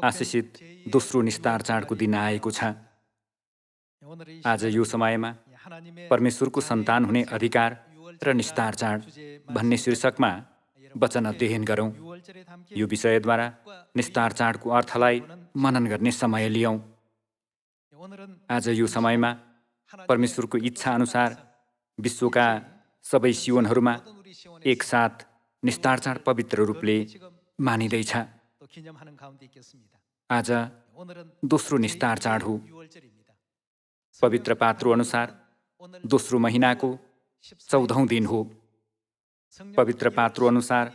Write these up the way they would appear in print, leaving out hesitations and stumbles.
आशिषित दोस्रो निस्तार चाडको दिन आएको छ। आज यो समयमा परमेश्वरको सन्तान हुने अधिकार र निस्तार चाड भन्ने शीर्षकमा वचन अध्ययन गरौँ। यो विषयद्वारा निस्तार चाडको अर्थलाई मनन गर्ने समय लियौँ। आज यो समयमा परमेश्वरको इच्छा अनुसार विश्वका सबै सियोनहरूमा एकसाथ निस्तार चाड पवित्र रूपले मानिँदैछ। आज दोस्रो निस्तार चाड हो। पवित्र पात्रो अनुसार दोस्रो महिनाको 14औं दिन हो। पवित्र पात्रो अनुसार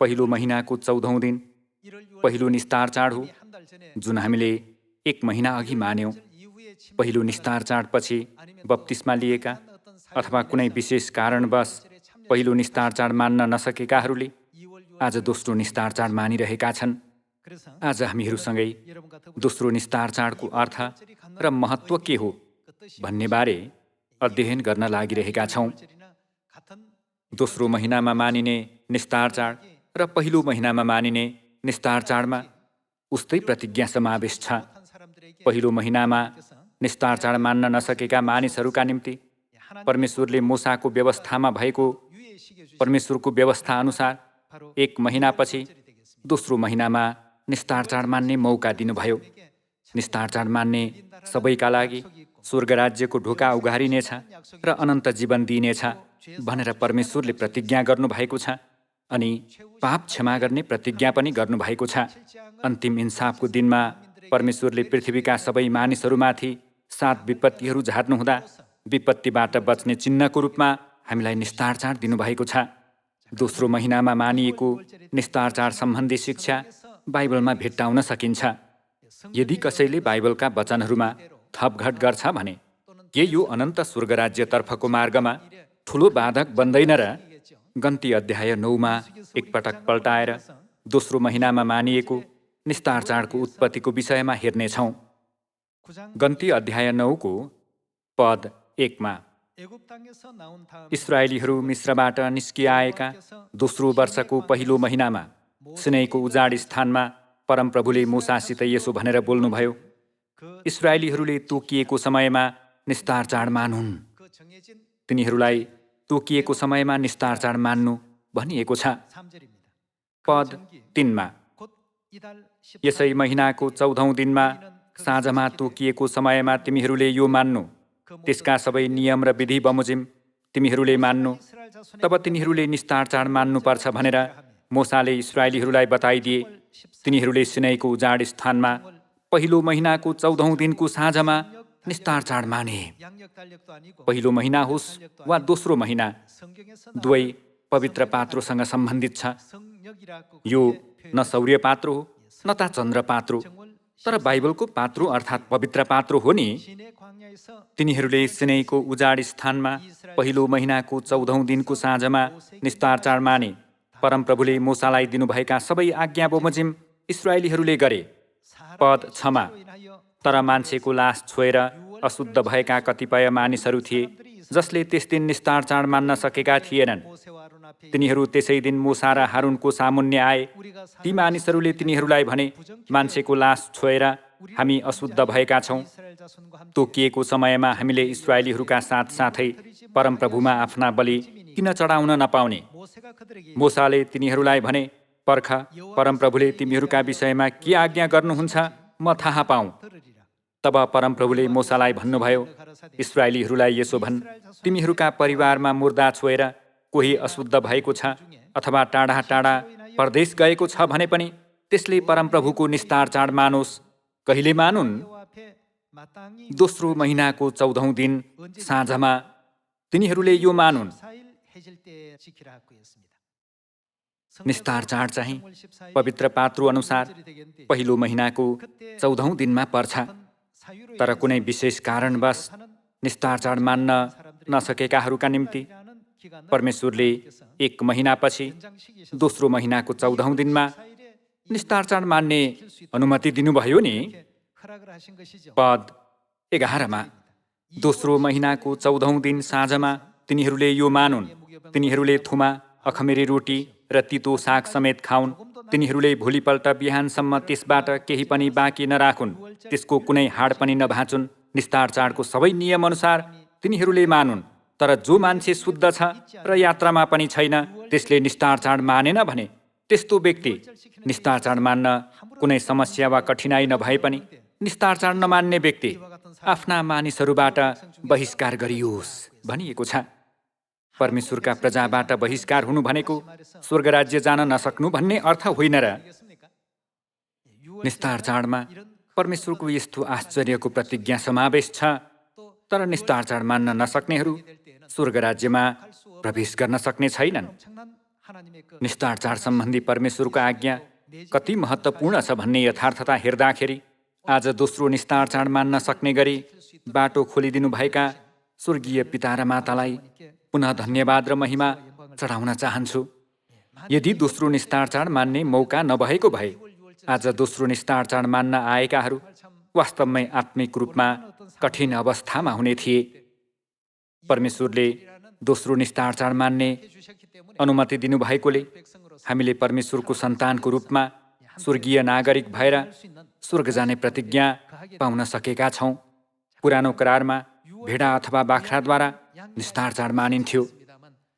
पहिलो महिनाको 14औं दिन पहिलो निस्तार चाड हो, जुन हामीले 1 महिना अघि मान्यौँ। पहिलो निस्तार चाडपछि बप्तिस्मा लिएका अथवा कुनै विशेष कारणवश पहिलो निस्तार चाड मान्न नसकेकाहरूले आज दोस्रो निस्तार चाड मानिरहेका छन्। आज हामीहरूसँगै दोस्रो निस्तार चाडको अर्थ र महत्त्व के हो भन्ने बारे अध्ययन गर्न लागिरहेका छौँ। दोस्रो महिनामा मानिने निस्तार चाड र पहिलो महिनामा मानिने निस्तार चाडमा उस्तै प्रतिज्ञा समावेश छ। पहिलो महिनामा निस्तार चाड मान्न नसकेका मानिसहरूका निम्ति परमेश्वरले मूसाको व्यवस्थामा भएको परमेश्वरको व्यवस्था अनुसार 1 महिनापछि दोस्रो महिनामा निस्तार चाड मान्ने मौका दिनुभयो। निस्तार चाड मान्ने सबैका लागि स्वर्ग राज्यको ढोका उघारिनेछ र अनन्त जीवन दिइनेछ भनेर परमेश्वरले प्रतिज्ञा गर्नुभएको छ अनि पाप क्षमा गर्ने प्रतिज्ञा पनि गर्नुभएको छ। अन्तिम इन्साफको दिनमा परमेश्वरले पृथ्वीका सबै मानिसहरूमाथि 7 विपत्तिहरू झार्नुहुँदा विपत्तिबाट बच्ने चिन्हको रूपमा हामीलाई निस्तार चाड दिनुभएको छ। दोस्रो महिनामा मानिएको निस्तार चाड सम्बन्धी शिक्षा बाइबलमा भेट्टाउन सकिन्छ। यदि कसैले बाइबलका वचनहरूमा थपघट गर्छ भने के यो अनन्त स्वर्ग राज्यतर्फको मार्गमा ठुलो बाधक बन्दैन र? गन्ती अध्याय 9मा एकपटक पल्टाएर दोस्रो महिनामा मानिएको निस्तार चाडको उत्पत्तिको विषयमा हेर्नेछौँ। गन्ती अध्याय 9को पद 1मा इस्राएलीहरू मिस्रबाट निस्किआएका दोस्रो वर्षको पहिलो महिनामा सिनैको उजाड स्थानमा परमप्रभुले मूसासित यसो भनेर बोल्नुभयो, इस्राएलीहरूले तोकिएको समयमा निस्तार चाड मानुन्। तिनीहरूलाई तोकिएको समयमा निस्तार चाड मान्नु भनिएको छ। पद 3मा यसै महिनाको 14औं दिनमा साँझमा तोकिएको समयमा तिमीहरूले यो मान्नु, त्यसका सबै नियम र विधि बमोजिम तिमीहरूले मान्नु, तब तिनीहरूले निस्तार चाड मान्नुपर्छ भनेर मूसाले इस्राएलीहरूलाई बताइदिए। तिनीहरूले सिनैको उजाड स्थानमा पहिलो महिनाको 14औं दिनको साँझमा निस्तार चाड माने। पहिलो महिना होस् वा दोस्रो महिना, दुवै पवित्र पात्रोसँग सम्बन्धित छ। यो न सौर्य पात्रो हो न त चन्द्र पात्रो, तर बाइबलको पात्रो अर्थात् पवित्र पात्रो हो नि। तिनीहरूले सिनैको उजाड स्थानमा पहिलो महिनाको 14औं दिनको साँझमा निस्तार चाड माने। परमप्रभुले मूसालाई दिनुभएका सबै आज्ञा बमोजिम इस्राएलीहरूले गरे। पद 6मा तर मान्छेको लास छोएर अशुद्ध भएका कतिपय मानिसहरू थिए जसले त्यस दिन निस्तार चाड मान्न सकेका थिएनन्। तिनीहरू त्यसै दिन मूसा र हारुनको सामुन्ने आए। ती मानिसहरूले तिनीहरूलाई भने, मान्छेको लास छोएर हामी अशुद्ध भएका छौँ। तोकिएको समयमा हामीले इस्राएलीहरूका साथसाथै परमप्रभुमा आफ्ना बलि किन चढाउन नपाउने? मूसाले तिनीहरूलाई भने, पर्ख, परमप्रभुले तिमीहरूका विषयमा के आज्ञा गर्नुहुन्छ म थाहा पाऊँ। तब परमप्रभुले मूसालाई भन्नुभयो, इस्राएलीहरूलाई यसो भन्, तिमीहरूका परिवारमा मुर्दा छोएर कोही अशुद्ध भएको छ अथवा टाढा टाढा परदेश गएको छ भने पनि त्यसले परमप्रभुको निस्तार चाड मानोस्। कहिले मानुन्? दोस्रो महिनाको 14औं दिन साँझमा तिनीहरूले यो मानुन्। निस्तार चाड चाहिँ पवित्र पात्रो अनुसार पहिलो महिनाको 14औं दिनमा पर्छ। तर कुनै विशेष कारणवश निस्तार चाड मान्न नसकेकाहरूका निम्ति परमेश्वरले 1 महिनापछि दोस्रो महिनाको 14औं दिनमा निस्तार चाड मान्ने अनुमति दिनुभयो नि। पद 11मा दोस्रो महिनाको 14औं दिन साँझमा तिनीहरूले यो मानुन्, तिनीहरूले थुमा, अखमेरी रोटी र तितो साग समेत खाउन्। तिनीहरूले भोलिपल्ट बिहानसम्म त्यसबाट केही पनि बाँकी नराखुन्, त्यसको कुनै हाड पनि नभाँचुन्। निस्तार चाडको सबै नियमअनुसार तिनीहरूले मानुन्। तर जो मान्छे शुद्ध छ र यात्रामा पनि छैन, त्यसले निस्तार चाड मानेन भने त्यस्तो व्यक्ति निस्तार चाड मान्न कुनै समस्या वा कठिनाई नभए पनि निस्तार चाड नमान्ने व्यक्ति आफ्ना मानिसहरूबाट बहिष्कार गरियोस् भनिएको छ। परमेश्वरका प्रजाबाट बहिष्कार हुनु भनेको स्वर्ग राज्य जान नसक्नु भन्ने अर्थ होइन र? निस्तार चाडमा परमेश्वरको यस्तो आश्चर्यको प्रतिज्ञा समावेश छ। तर निस्तार चाड मान्न नसक्नेहरू स्वर्ग राज्यमा प्रवेश गर्न सक्ने छैनन्। निस्तार चाड सम्बन्धी परमेश्वरको आज्ञा कति महत्त्वपूर्ण छ भन्ने यथार्थता हेर्दाखेरि आज दोस्रो निस्तार चाड मान्न सक्ने गरी बाटो खोलिदिनुभएका स्वर्गीय पिता र मातालाई पुनः धन्यवाद र महिमा चढाउन चाहन्छु। यदि दोस्रो निस्तार चाड मान्ने मौका नभएको भए आज दोस्रो निस्तार चाड मान्न आएकाहरू वास्तवमै आत्मिक रूपमा कठिन अवस्थामा हुने थिए। परमेश्वरले दोस्रो निस्तार चाड मान्ने अनुमति दिनुभएकोले हामीले परमेश्वरको सन्तानको रूपमा स्वर्गीय नागरिक भएर स्वर्ग जाने प्रतिज्ञा पाउन सकेका छौँ। पुरानो करारमा भेडा अथवा बाख्राद्वारा निस्तार चाड मानिन्थ्यो,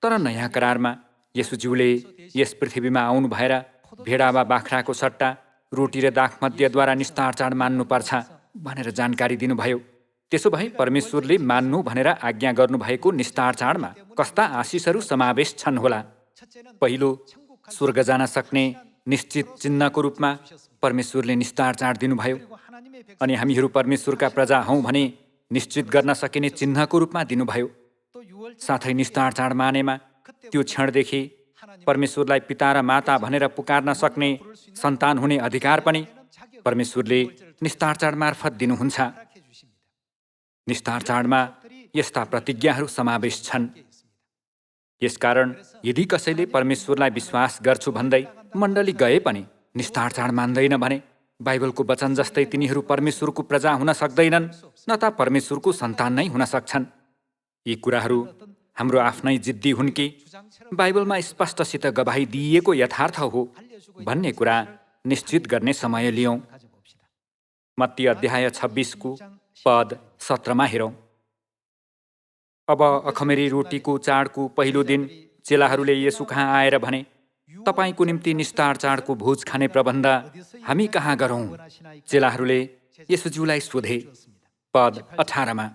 तर नयाँ करारमा येशूज्यूले यस पृथ्वीमा आउनु भएर भेडा वा बाख्राको सट्टा रोटी र दाखमध्यद्वारा निस्तार चाड मान्नुपर्छ भनेर जानकारी दिनुभयो। त्यसो भए परमेश्वरले मान्नु भनेर आज्ञा गर्नुभएको निस्तार चाडमा कस्ता आशिषहरू समावेश छन् होला? पहिलो, स्वर्ग जान सक्ने निश्चित चिन्हको रूपमा परमेश्वरले निस्तार चाड दिनुभयो। अनि हामीहरू परमेश्वरका प्रजा हौँ भने निश्चित गर्न सकिने चिन्हको रूपमा दिनुभयो। साथै निस्तार चाड मानेमा त्यो क्षणदेखि परमेश्वरलाई पिता र माता भनेर पुकार्न सक्ने सन्तान हुने अधिकार पनि परमेश्वरले निस्तार चाड मार्फत दिनुहुन्छ। निस्तार चाडमा यस्ता प्रतिज्ञाहरू समावेश छन्। यसकारण यदि कसैले परमेश्वरलाई विश्वास गर्छु भन्दै मण्डली गए पनि निस्तार चाड मान्दैन भने बाइबलको वचन जस्तै तिनीहरू परमेश्वरको प्रजा हुन सक्दैनन्, न त परमेश्वरको सन्तान नै हुन सक्छन्। यी कुराहरू हाम्रो आफ्नै जिद्दी हुन् कि बाइबलमा स्पष्टसित गवाही दिइएको यथार्थ हो भन्ने कुरा निश्चित गर्ने समय लियौँ। मत्ती अध्याय 26 पद 17 हेरौँ। अब अखमेरी रोटीको चाडको पहिलो दिन चेलाहरूले येशू कहाँ आएर भने, तपाईको निम्ति निस्तार चाडको भोज खाने प्रबन्ध हामी कहाँ गरौँ? चेलाहरूले येशूज्यूलाई सोधे। पद 18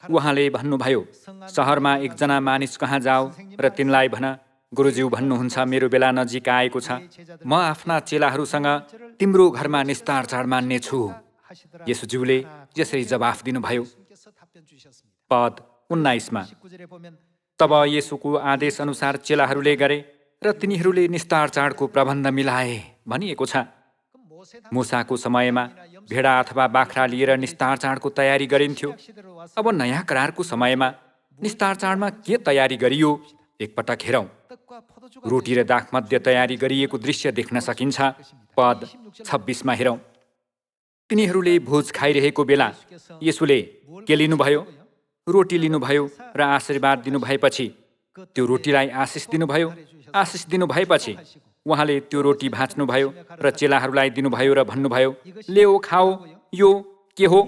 उहाँले भन्नुभयो, सहरमा एकजना मानिस कहाँ जाऊ र तिनलाई भन, गुरुज्यू भन्नुहुन्छ मेरो बेला नजिक आएको छ, म आफ्ना चेलाहरूसँग तिम्रो घरमा निस्तार चाड मान्ने छु। येशूज्यूले यसरी जवाफ दिनुभयो। पद 19 तब येशूको आदेश अनुसार चेलाहरूले गरे र तिनीहरूले निस्तार चाडको प्रबन्ध मिलाए भनिएको छ। मूसाको समयमा भेडा अथवा बाख्रा लिएर निस्तार चाडको तयारी गरिन्थ्यो। अब नयाँ करारको समयमा निस्तार चाडमा के तयारी गरियो एकपटक हेरौँ। रोटी र दाखमध्य तयारी गरिएको दृश्य देख्न सकिन्छ। पद 26 हेरौँ। तिनीहरूले भोज खाइरहेको बेला येशूले के लिनुभयो? रोटी लिनुभयो र आशीर्वाद दिनुभएपछि त्यो रोटीलाई आशिष दिनुभयो। आशिष दिनुभएपछि उहाँले त्यो रोटी भाँच्नुभयो र चेलाहरूलाई दिनुभयो र भन्नुभयो, लेओ खाओ, यो के हो?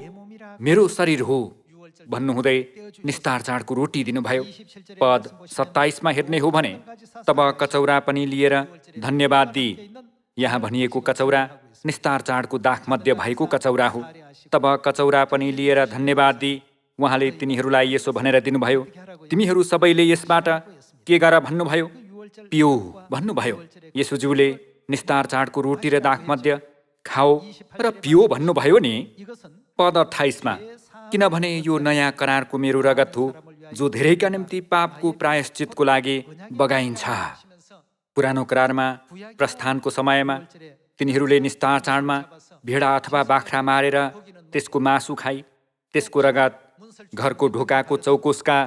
मेरो शरीर हो भन्नुहुँदै निस्तार चाडको रोटी दिनुभयो। पद 27 हेर्ने हो भने तब कचौरा पनि लिएर धन्यवाद दिई, यहाँ भनिएको कचौरा निस्तार चाडको दाखमध्य भएको कचौरा हो। तब कचौरा पनि लिएर धन्यवाद दिई उहाँले तिनीहरूलाई यसो भनेर दिनुभयो, तिमीहरू सबैले यसबाट के गर भन्नुभयो? पियो भन्नुभयो। येशूज्यूले निस्तार चाडको रोटी र दाखमध्य खाओ र पियो भन्नुभयो नि। पद 28 किनभने यो नयाँ करारको मेरो रगत हो, जो धेरैका निम्ति पापको प्रायश्चितको लागि बगाइन्छ। पुरानो करारमा प्रस्थानको समयमा तिनीहरूले निस्तार चाडमा भेडा अथवा बाख्रा मारेर त्यसको मासु खाई त्यसको रगत घरको ढोकाको चौकोसका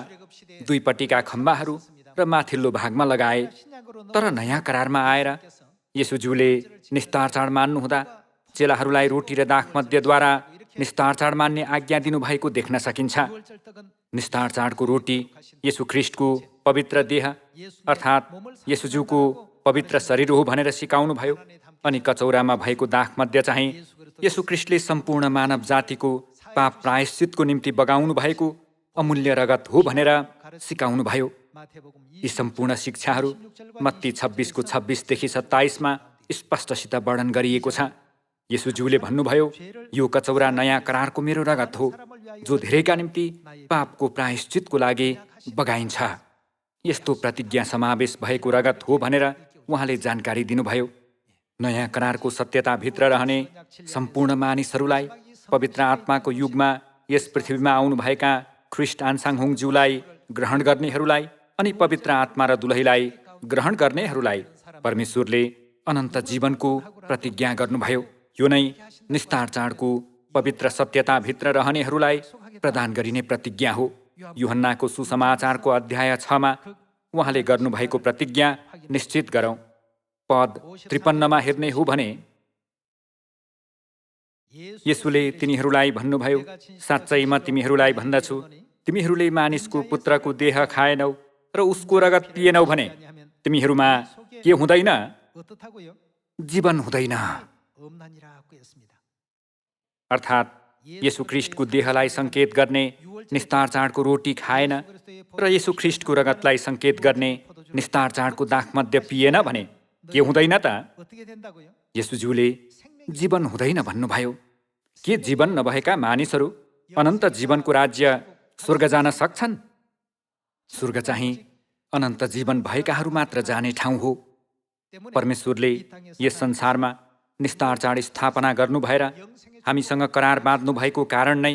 दुईपट्टिका खम्बाहरू र माथिल्लो भागमा लगाए। तर नयाँ करारमा आएर येशूज्यूले निस्तार चाड मान्नुहुँदा चेलाहरूलाई रोटी र दाखमध्यद्वारा निस्तार चाड मान्ने आज्ञा दिनुभएको देख्न सकिन्छ। निस्तार चाडको रोटी येशू ख्रिस्टको पवित्र देह अर्थात् येशूज्यूको पवित्र शरीर हो भनेर सिकाउनुभयो। अनि कचौरामा भएको दाखमध्य चाहिँ येशू ख्रीष्टले सम्पूर्ण मानव जातिको पाप प्रायश्चितको निम्ति बगाउनु भएको अमूल्य रगत हो भनेर सिकाउनुभयो। यी सम्पूर्ण शिक्षाहरू मत्ती 26:26देखि 27मा स्पष्टसित वर्णन गरिएको छ। येशूज्यूले भन्नुभयो, यो कचौरा नयाँ करारको मेरो रगत हो, जो धेरैका निम्ति पापको प्रायश्चितको लागि बगाइन्छ। यस्तो प्रतिज्ञा समावेश भएको रगत हो भनेर उहाँले जानकारी दिनुभयो। नयाँ करारको सत्यताभित्र रहने सम्पूर्ण मानिसहरूलाई, पवित्र आत्माको युगमा यस पृथ्वीमा आउनुभएका ख्रिस्ट आन्साङहोङज्यूलाई ग्रहण गर्नेहरूलाई अनि पवित्र आत्मा र दुलहीलाई ग्रहण गर्नेहरूलाई परमेश्वरले अनन्त जीवनको प्रतिज्ञा गर्नुभयो। यो नै निस्तार चाडको पवित्र सत्यताभित्र रहनेहरूलाई प्रदान गरिने प्रतिज्ञा हो। यूहन्नाको सुसमाचारको अध्याय 6मा उहाँले गर्नुभएको प्रतिज्ञा निश्चित गरौँ। पद 53मा हेर्ने हो भने येशूले तिनीहरूलाई भन्नुभयो, साँच्चै म तिमीहरूलाई भन्दछु, तिमीहरूले मानिसको पुत्रको देह खाएनौ र उसको रगत पिएनौ भने तिमीहरूमा के हुँदैन? जीवन हुँदैन। अर्थात् येशू ख्रीष्टको देहलाई सङ्केत गर्ने निस्तार चाडको रोटी खाएन र येशू ख्रीष्टको रगतलाई सङ्केत गर्ने निस्तार चाडको दाखमध्य पिएन भने के हुँदैन त? येशूज्यूले जीवन हुँदैन भन्नुभयो। के जीवन नभएका मानिसहरू अनन्त जीवनको राज्य स्वर्ग जान सक्छन्? स्वर्ग चाहिँ अनन्त जीवन भएकाहरू मात्र जाने ठाउँ हो। परमेश्वरले यस संसारमा निस्तार चाड स्थापना गर्नु भएर हामीसँग करार बाँध्नु भएको कारण नै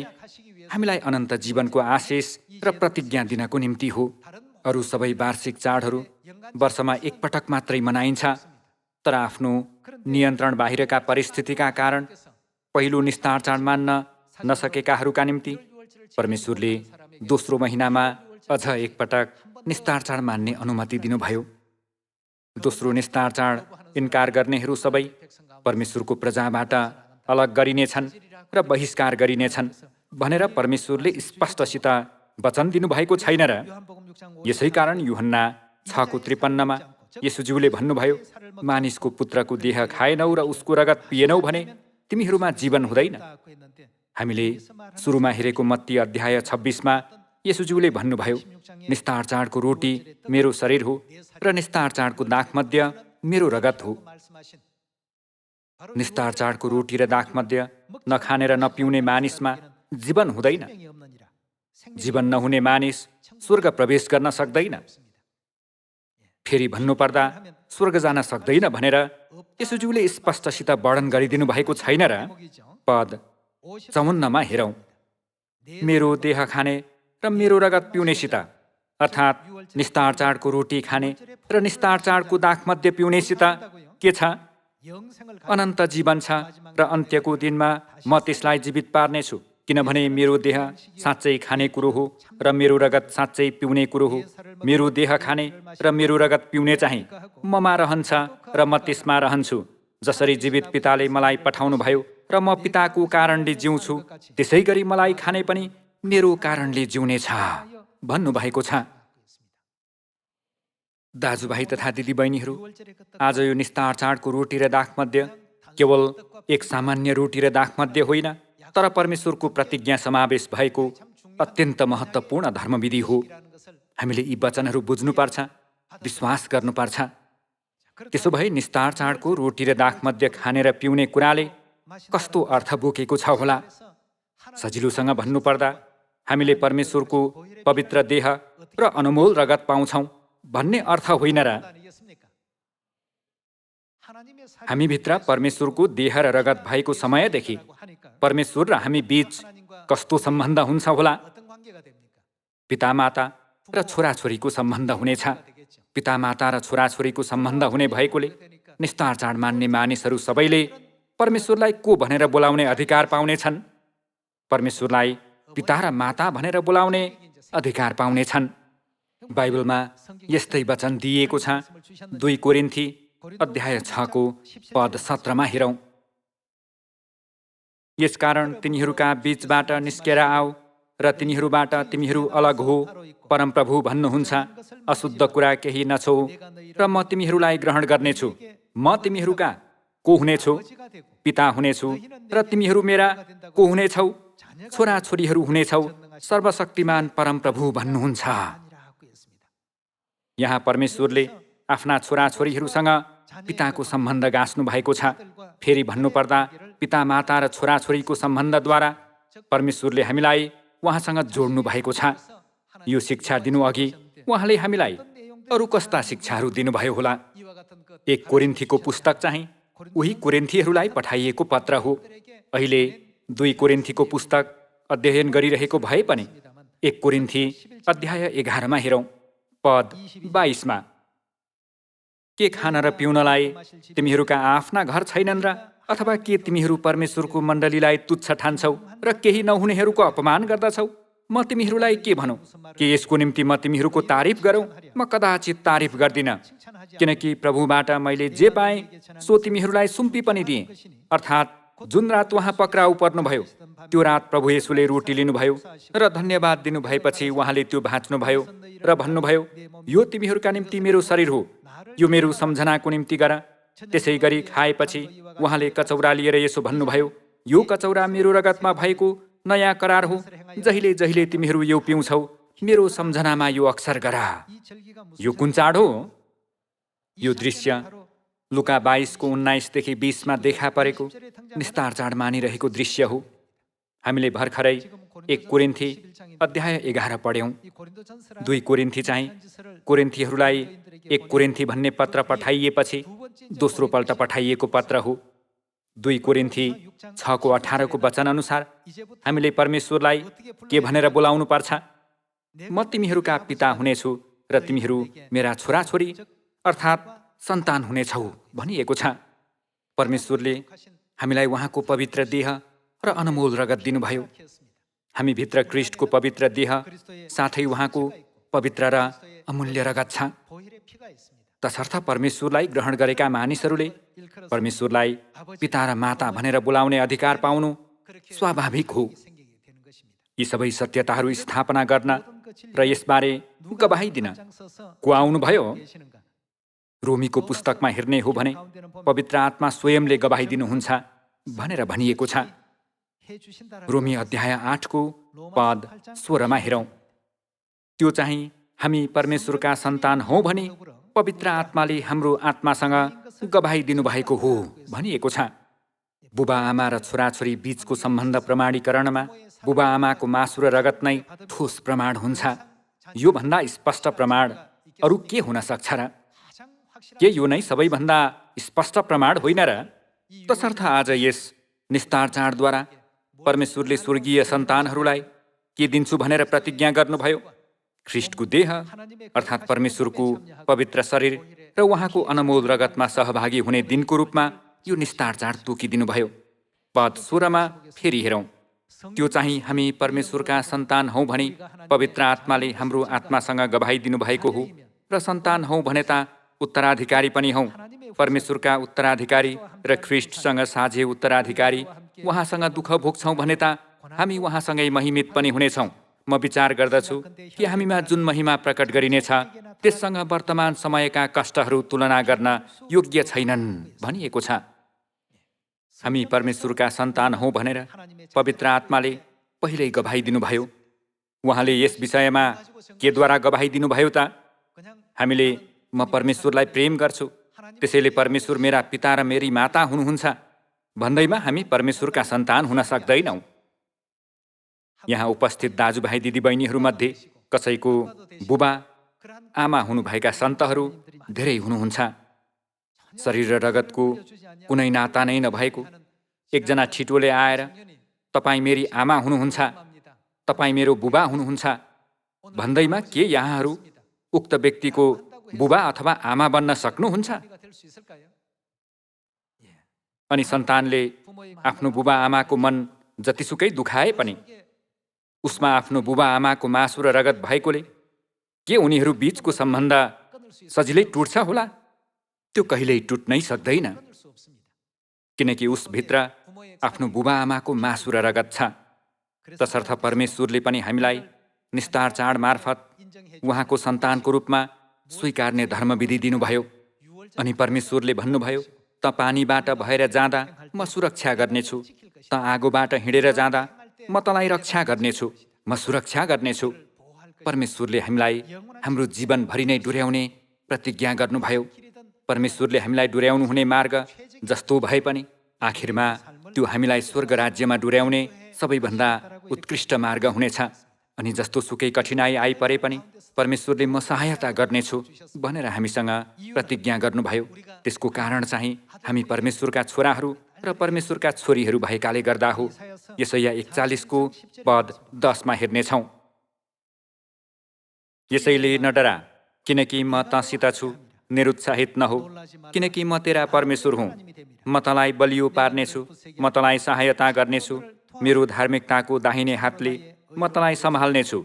हामीलाई अनन्त जीवनको आशिष र प्रतिज्ञा दिनको निम्ति हो। अरू सबै वार्षिक चाडहरू वर्षमा एकपटक मात्रै मनाइन्छ, तर आफ्नो नियन्त्रण बाहिरका परिस्थितिका कारण पहिलो निस्तार चाड मान्न नसकेकाहरूका निम्ति परमेश्वरले दोस्रो महिनामा अझ एकपटक निस्तार चाड मान्ने अनुमति दिनुभयो। दोस्रो निस्तार चाड इन्कार गर्नेहरू सबै परमेश्वरको प्रजाबाट अलग गरिनेछन् र बहिष्कार गरिनेछन् भनेर परमेश्वरले स्पष्टसित वचन दिनुभएको छैन र? यसै कारण यूहन्ना 6:53मा येशूज्यूले भन्नुभयो, मानिसको पुत्रको देह खाएनौ र उसको रगत पिएनौ भने तिमीहरूमा जीवन हुँदैन। हामीले सुरुमा हेरेको मत्ती अध्याय 26मा येशूज्यूले भन्नुभयो, निस्तार चाडको रोटी मेरो शरीर हो र निस्तार चाडको दाखमध्य मेरो रगत हो। निस्तार चाडको रोटी र दाखमध्य नखाने र नपिउने मानिसमा जीवन हुँदैन। जीवन नहुने मानिस स्वर्ग प्रवेश गर्न सक्दैन। फेरि भन्नुपर्दा स्वर्ग जान सक्दैन भनेर येशूज्यूले स्पष्टसित वर्णन गरिदिनु भएको छैन र? पद 54मा हेरौँ, मेरो देह खाने र मेरो रगत पिउनेसित, अर्थात् निस्तार चाडको रोटी खाने र निस्तार चाडको दाखमध्य पिउनेसित के छ? अनन्त जीवन छ र अन्त्यको दिनमा म त्यसलाई जीवित पार्नेछु। किनभने मेरो देह साँच्चै खाने कुरो हो र मेरो रगत साँच्चै पिउने कुरो हो। मेरो देह खाने र मेरो रगत पिउने चाहिँ ममा रहन्छ र म त्यसमा रहन्छु। जसरी जीवित पिताले मलाई पठाउनु भयो र म पिताको कारणले जिउँछु, त्यसै गरी मलाई खाने पनि मेरो कारणले जिउनेछ भन्नुभएको छ। दाजुभाइ तथा दिदीबहिनीहरू, आज यो निस्तार चाडको रोटी र दाखमध्य केवल एक सामान्य रोटी र दाखमध्य होइन, तर परमेश्वरको प्रतिज्ञा समावेश भएको अत्यन्त महत्त्वपूर्ण धर्मविधि हो। हामीले यी वचनहरू बुझ्नुपर्छ, विश्वास गर्नुपर्छ। त्यसो भए निस्तार चाडको रोटी र दाखमध्य खाने र पिउने कुराले कस्तो अर्थ बोकेको छ होला? सजिलोसँग भन्नुपर्दा हामीले परमेश्वरको पवित्र देह र अनमोल रगत पाउँछौँ भन्ने अर्थ होइन र? हामीभित्र परमेश्वरको देह र रगत भएको समयदेखि परमेश्वर र हामी बीच कस्तो सम्बन्ध हुन्छ होला? पितामाता र छोराछोरीको सम्बन्ध हुनेछ। पितामाता र छोराछोरीको सम्बन्ध हुने भएकोले निस्तार चाड मान्ने मानिसहरू सबैले परमेश्वरलाई को भनेर बोलाउने अधिकार पाउनेछन्? परमेश्वरलाई पिता र माता भनेर बोलाउने अधिकार पाउनेछन्। बाइबलमा यस्तै वचन दिइएको छ। 2 कोरिन्थी अध्याय 6को पद 17मा हेरौँ, यसकारण तिनीहरूका बीचबाट निस्केर आऊ र तिनीहरूबाट तिमीहरू अलग हो। परमप्रभु भन्नुहुन्छ, अशुद्ध कुरा केही नछौ र म तिमीहरूलाई ग्रहण गर्नेछु। म तिमीहरूका को हुनेछु? पिता हुनेछु र तिमीहरू मेरा को हुनेछौ? छोराछोरीहरू हुनेछौ, सर्वशक्तिमान परमप्रभु भन्नुहुन्छ। यहाँ परमेश्वरले आफ्ना छोराछोरीहरूसँग पिताको सम्बन्ध गाँच्नु भएको छ। फेरि भन्नुपर्दा पिता माता र छोराछोरीको सम्बन्धद्वारा परमेश्वरले हामीलाई उहाँसँग जोड्नु भएको छ। यो शिक्षा दिनु अघि उहाँले हामीलाई अरू कस्ता शिक्षाहरू दिनुभयो होला? 1 कोरिन्थीको पुस्तक चाहिँ उही कोरिन्थीहरूलाई पठाइएको पत्र हो। अहिले 2 कोरिन्थीको पुस्तक अध्ययन गरिरहेको भए पनि 1 कोरिन्थी अध्याय 11 मा हेरौँ, पद 22 मा। के खान र पिउनलाई तिमीहरूका आफ्ना घर छैनन् र? अथवा के तिमीहरू परमेश्वरको मण्डलीलाई तुच्छ ठान्छौ र केही नहुनेहरूको अपमान गर्दछौ? म तिमीहरूलाई के भनौँ? के यसको निम्ति म तिमीहरूको तारिफ गरौँ? म कदाचित तारिफ गर्दिनँ, किनकि प्रभुबाट मैले जे पाएँ सो तिमीहरूलाई सुम्पी पनि दिएँ। अर्थात् जुन रात उहाँ पक्राउ पर्नुभयो त्यो रात प्रभु येशूले रोटी लिनुभयो र धन्यवाद दिनु भएपछि उहाँले त्यो भाँच्नुभयो र भन्नुभयो, यो तिमीहरूका निम्ति मेरो शरीर हो, यो मेरो सम्झनाको निम्ति गर। त्यसै गरी खाएपछि उहाँले कचौरा लिएर यसो भन्नुभयो, यो कचौरा मेरो रगतमा भएको नयाँ करार हो। जहिले जहिले तिमीहरू यो पिउँछौ मेरो सम्झनामा यो अक्सर गर। यो कुन चाड हो? यो दृश्य लुका 22 को 19 देखि 20 मा देखा परेको निस्तार चाड मानिरहेको दृश्य हो। हामीले भर्खरै 1 कोरिन्थी अध्याय 11 पढ्यौँ। 2 कोरिन्थी चाहिँ कोरिन्थीहरूलाई 1 कोरिन्थी भन्ने पत्र पठाइएपछि दोस्रो पल्ट पठाइएको पत्र हो। 2 कोरिन्थी 6 को 18 को वचन अनुसार हामीले परमेश्वरलाई के भनेर बोलाउनु पर्छ? म तिमीहरूका पिता हुनेछु र तिमीहरू मेरा छोराछोरी अर्थात् सन्तान हुनेछौ भनिएको छ। परमेश्वरले हामीलाई उहाँको पवित्र देह र अनमोल रगत दिनुभयो। हामी भित्र ख्रीष्टको पवित्र देह साथै उहाँको पवित्र र अमूल्य रगत छ। तसर्थ परमेश्वरलाई ग्रहण गरेका मानिसहरूले परमेश्वरलाई पिता र माता भनेर बोलाउने अधिकार पाउनु स्वाभाविक हो। यी सबै सत्यताहरू स्थापना गर्न र यसबारे गवाही दिन को आउनुभयो? रोमीको पुस्तकमा हेर्ने हो भने पवित्र आत्मा स्वयंले गवाही दिनुहुन्छ भनेर भनिएको छ। रोमी अध्याय 8 को पद 16 मा हेरौँ। त्यो चाहिँ हामी परमेश्वरका सन्तान हौँ भनी पवित्र आत्माले हाम्रो आत्मासँग गवाही दिनुभएको हो भनिएको छ। बुबा आमा र छोराछोरी बीचको सम्बन्ध प्रमाणीकरणमा बुबा आमाको मासु र रगत नै ठोस प्रमाण हुन्छ। यो भन्दा स्पष्ट प्रमाण अरू के हुन सक्छ र? के यो नै सबैभन्दा स्पष्ट प्रमाण होइन र? तसर्थ आज यस निस्तार चाडद्वारा परमेश्वरले स्वर्गीय सन्तानहरूलाई के दिन्छु भनेर प्रतिज्ञा गर्नुभयो? ख्रीष्टको देह अर्थात् परमेश्वरको पवित्र शरीर र उहाँको अनमोल रगतमा सहभागी हुने दिनको रूपमा यो निस्तार चाड तोकिदिनुभयो। पद 16 मा फेरि हेरौँ। त्यो चाहिँ हामी परमेश्वरका सन्तान हौँ भनी पवित्र आत्माले हाम्रो आत्मासँग गवाही दिनुभएको हो र सन्तान हौँ भने त उत्तराधिकारी पनि हौँ। परमेश्वरका उत्तराधिकारी र ख्रीष्टसँग साझे उत्तराधिकारी। उहाँसँग दुःख भोग्छौँ भने त हामी उहाँसँगै महिमित पनि हुनेछौँ। म विचार गर्दछु कि हामीमा जुन महिमा प्रकट गरिनेछ त्यससँग वर्तमान समयका कष्टहरू तुलना गर्न योग्य छैनन् भनिएको छ। हामी परमेश्वरका सन्तान हौँ भनेर पवित्र आत्माले पहिल्यै गवाही दिनुभयो। उहाँले यस विषयमा केद्वारा गवाही दिनुभयो त? हामीले म परमेश्वरलाई प्रेम गर्छु, त्यसैले परमेश्वर मेरा पिता र मेरी माता हुनुहुन्छ भन्दैमा हामी परमेश्वरका सन्तान हुन सक्दैनौँ। यहाँ उपस्थित दाजुभाइ दिदीबहिनीहरूमध्ये कसैको बुबा आमा हुनुभएका सन्तहरू धेरै हुनुहुन्छ। शरीर र रगतको कुनै नाता नै नभएको एकजना छिटोले आएर तपाईँ मेरी आमा हुनुहुन्छ, तपाईँ मेरो बुबा हुनुहुन्छ भन्दैमा के यहाँहरू उक्त व्यक्तिको बुबा अथवा आमा बन्न सक्नुहुन्छ? अनि सन्तानले आफ्नो बुबा आमाको मन जतिसुकै दुखाए पनि उसमा आफ्नो बुबा आमाको मासु र रगत भएकोले के उनीहरू बीचको सम्बन्ध सजिलै टुट्छ होला? त्यो कहिल्यै टुट्नै सक्दैन, किनकि उसभित्र आफ्नो बुबा आमाको मासु र रगत छ। तसर्थ परमेश्वरले पनि हामीलाई निस्तार चाड मार्फत उहाँको सन्तानको रूपमा स्वीकार्ने धर्मविधि दिनुभयो। अनि परमेश्वरले भन्नुभयो, त पानीबाट भएर जाँदा म सुरक्षा गर्नेछु, त आगोबाट हिँडेर जाँदा म तँलाई रक्षा गर्नेछु, म सुरक्षा गर्नेछु। परमेश्वरले हामीलाई हाम्रो जीवनभरि नै डुर्याउने प्रतिज्ञा गर्नुभयो। परमेश्वरले हामीलाई डुर्याउनु हुने मार्ग जस्तो भए पनि आखिरमा त्यो हामीलाई स्वर्ग राज्यमा डुर्याउने सबैभन्दा उत्कृष्ट मार्ग हुनेछ। अनि जस्तो सुकै कठिनाई आइपरे पनि परमेश्वरले म सहायता गर्नेछु भनेर हामीसँग प्रतिज्ञा गर्नुभयो। त्यसको कारण चाहिँ हामी परमेश्वरका छोराहरू र परमेश्वरका छोरीहरू भएकाले गर्दा हो। यसैया 41 पद 10 हेर्नेछौँ। यसैले नडरा, किनकि म तँसित छु, निरुत्साहित नहो, किनकि म तेरा परमेश्वर हुँ। म तँलाई बलियो पार्नेछु, म तँलाई सहायता गर्नेछु, मेरो धार्मिकताको दाहिने हातले म तँलाई सम्हाल्नेछु।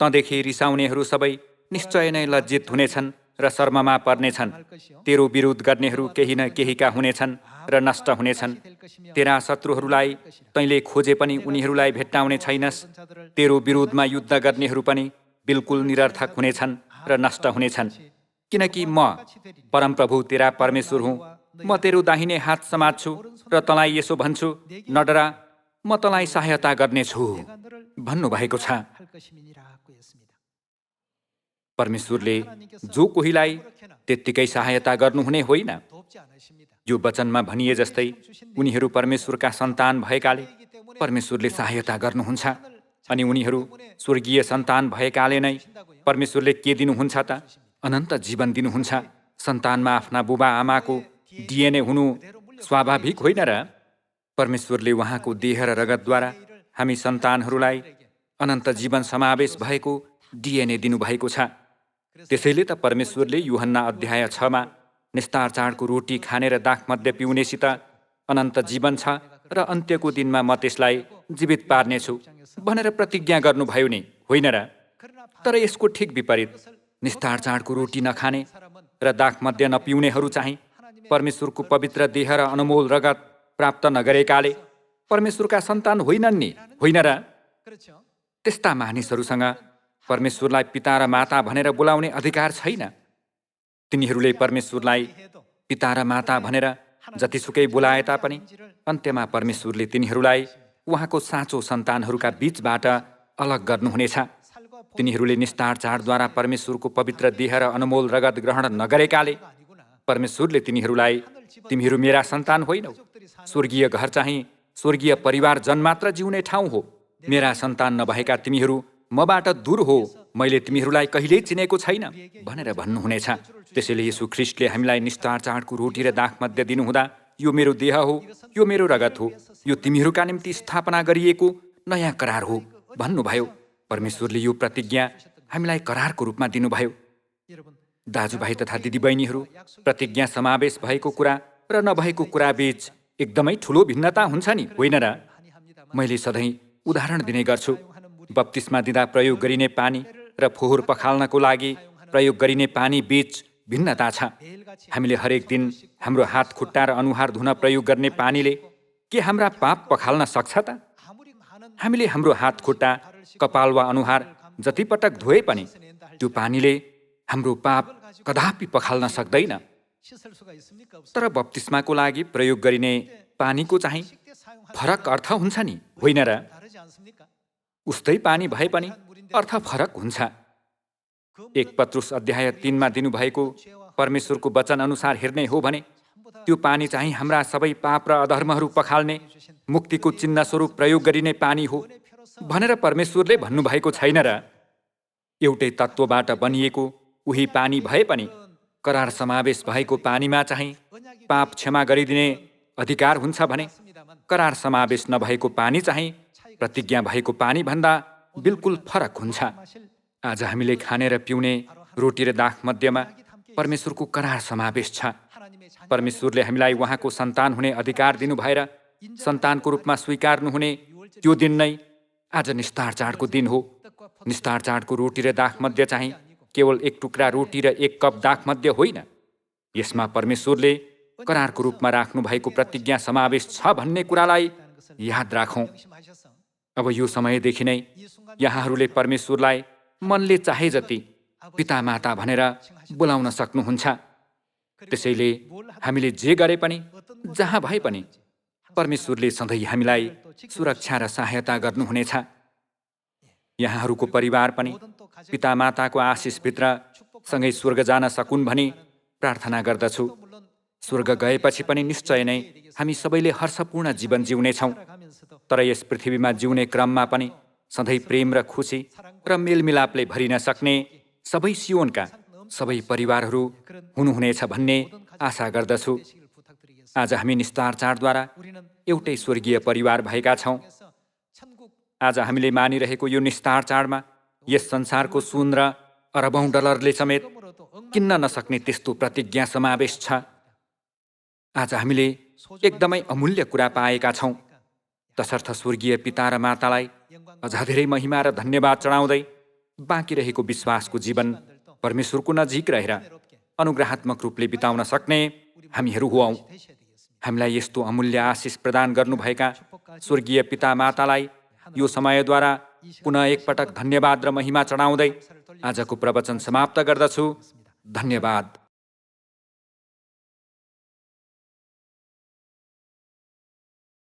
तँदेखि रिसाउनेहरू सबै निश्चय नै लज्जित हुनेछन् र शर्ममा पर्नेछन्। तेरो विरोध गर्नेहरू केही न केहीका हुनेछन् र नष्ट हुनेछन्। तेरा शत्रुहरूलाई तैँले खोजे पनि उनीहरूलाई भेट्टाउने छैनस्। तेरो विरोधमा युद्ध गर्नेहरू पनि बिल्कुल निरर्थक हुनेछन् र नष्ट हुनेछन्। किनकि म परमप्रभु तेरा परमेश्वर हुँ, म तेरो दाहिने हात समात्छु र तँलाई यसो भन्छु, नडरा, म तँलाई सहायता गर्नेछु भन्नुभएको छ। परमेश्वरले जो कोहीलाई त्यत्तिकै सहायता गर्नुहुने होइन। यो वचनमा भनिए जस्तै उनीहरू परमेश्वरका सन्तान भएकाले परमेश्वरले सहायता गर्नुहुन्छ। अनि उनीहरू स्वर्गीय सन्तान भएकाले नै परमेश्वरले के दिनुहुन्छ त? अनन्त जीवन दिनुहुन्छ। सन्तानमा आफ्ना बुबा आमाको डिएनए हुनु स्वाभाविक होइन र? परमेश्वरले उहाँको देह र रगतद्वारा हामी सन्तानहरूलाई अनन्त जीवन समावेश भएको डिएनए दिनुभएको छ। त्यसैले त परमेश्वरले यूहन्ना अध्याय 6 निस्तार चाडको रोटी खाने र दाखमध्य पिउनेसित अनन्त जीवन छ र अन्त्यको दिनमा म त्यसलाई जीवित पार्नेछु भनेर प्रतिज्ञा गर्नुभयो नि, होइन र? तर यसको ठिक विपरीत निस्तार चाडको रोटी नखाने र दाखमध्य नपिउनेहरू चाहिँ परमेश्वरको पवित्र देह र अनमोल रगत प्राप्त नगरेकाले परमेश्वरका सन्तान होइनन् नि, होइन र? त्यस्ता मानिसहरूसँग परमेश्वरलाई पिता र माता भनेर बोलाउने अधिकार छैन। तिनीहरूले परमेश्वरलाई पिता र माता भनेर जतिसुकै बोलाए तापनि अन्त्यमा परमेश्वरले तिनीहरूलाई उहाँको साँचो सन्तानहरूका बीचबाट अलग गर्नुहुनेछ। तिनीहरूले निस्तार चाडद्वारा परमेश्वरको पवित्र देह र अनमोल रगत ग्रहण नगरेकाले परमेश्वरले तिनीहरूलाई तिमीहरू मेरा सन्तान होइनौ, स्वर्गीय घर चाहिँ स्वर्गीय परिवार जन्मात्र जिउने ठाउँ हो, मेरा सन्तान नभएका तिमीहरू मबाट दूर हो, मैले तिमीहरूलाई कहिल्यै चिनेको छैन भनेर भन्नुहुनेछ। त्यसैले येशू ख्रीष्टले हामीलाई निस्तार चाडको रोटी र दाखमध्य दिनुहुँदा यो मेरो देह हो, यो मेरो रगत हो, यो तिमीहरूका निम्ति स्थापना गरिएको नयाँ करार हो भन्नुभयो। परमेश्वरले यो प्रतिज्ञा हामीलाई करारको रूपमा दिनुभयो। दाजुभाइ तथा दिदीबहिनीहरू, प्रतिज्ञा समावेश भएको कुरा र नभएको कुरा बीच एकदमै ठुलो भिन्नता हुन्छ नि, होइन र? मैले सधैँ उदाहरण दिने गर्छु। बप्तिस्मा दिँदा प्रयोग गरिने पानी र फोहोर पखाल्नको लागि प्रयोग गरिने पानी बीच भिन्नता छ। हामीले हरेक दिन हाम्रो हात खुट्टा र अनुहार धुन प्रयोग गर्ने पानीले के हाम्रा पाप पखाल्न सक्छ त? हामीले हाम्रो हात खुट्टा, कपाल वा अनुहार जतिपटक धोए पनि त्यो पानीले हाम्रो पाप कदापि पखाल्न सक्दैन। तर बप्तिस्माको लागि प्रयोग गरिने पानीको चाहिँ फरक अर्थ हुन्छ नि, होइन र? उस्तै पानी भए पनि अर्थ फरक हुन्छ। 1 पत्रुस अध्याय 3 दिनुभएको परमेश्वरको वचन अनुसार हेर्ने हो भने त्यो पानी चाहिँ हाम्रा सबै पाप र अधर्महरू पखाल्ने मुक्तिको चिन्ह स्वरूप प्रयोग गरिने पानी हो भनेर परमेश्वरले भन्नुभएको छैन र? एउटै तत्त्वबाट बनिएको उही पानी भए पनि करार समावेश भएको पानीमा चाहिँ पाप क्षमा गरिदिने अधिकार हुन्छ भने करार समावेश नभएको पानी चाहिँ प्रतिज्ञा भएको पानी भन्दा बिल्कुल फरक हुन्छ। आज हामीले खाने र पिउने रोटी र दाखमध्यमा परमेश्वरको करार समावेश छ। परमेश्वरले हामीलाई उहाँको सन्तान हुने अधिकार दिनु भएर सन्तानको रूपमा स्वीकार्नुहुने त्यो दिन नै आज निस्तार चाडको दिन हो। निस्तार चाडको रोटी र दाखमध्य चाहिँ केवल एक टुक्रा रोटी र एक कप दाखमध्य होइन। यसमा परमेश्वरले करारको रूपमा राख्नु भएको प्रतिज्ञा समावेश छ भन्ने कुरालाई याद राखौँ। अब यो समयदेखि नै यहाँहरूले परमेश्वरलाई मनले चाहे जति पिता माता भनेर बोलाउन सक्नुहुन्छ। त्यसैले हामीले जे गरे पनि, जहाँ भए पनि परमेश्वरले सधैँ हामीलाई सुरक्षा र सहायता गर्नुहुनेछ। यहाँहरूको परिवार पनि पिता माताको आशिषभित्र सँगै स्वर्ग जान सकुन् भनी प्रार्थना गर्दछु। स्वर्ग गएपछि पनि निश्चय नै हामी सबैले हर्षपूर्ण जीवन जिउनेछौँ। तर यस पृथ्वीमा जिउने क्रममा पनि सधैँ प्रेम र खुसी र मेलमिलापले भरिन सक्ने सबै सियोनका सबै परिवारहरू हुनुहुनेछ भन्ने आशा गर्दछु। आज हामी निस्तार चाडद्वारा एउटै स्वर्गीय परिवार भएका छौँ। आज हामीले मानिरहेको यो निस्तार चाडमा यस संसारको सुन र अरबौं डलरले समेत किन्न नसक्ने त्यस्तो प्रतिज्ञा समावेश छ। आज हामीले एकदमै अमूल्य कुरा पाएका छौँ। तसर्थ स्वर्गीय पिता र मातालाई अझ धेरै महिमा र धन्यवाद चढाउँदै बाँकी रहेको विश्वासको जीवन परमेश्वरको नजिक रहेर अनुग्रहात्मक रूपले बिताउन सक्ने हामीहरू हौँ। हामीलाई यस्तो अमूल्य आशिष प्रदान गर्नुभएका स्वर्गीय पिता मातालाई यो समयद्वारा पुनः एकपटक धन्यवाद र महिमा चढाउँदै आजको प्रवचन समाप्त गर्दछु। धन्यवाद।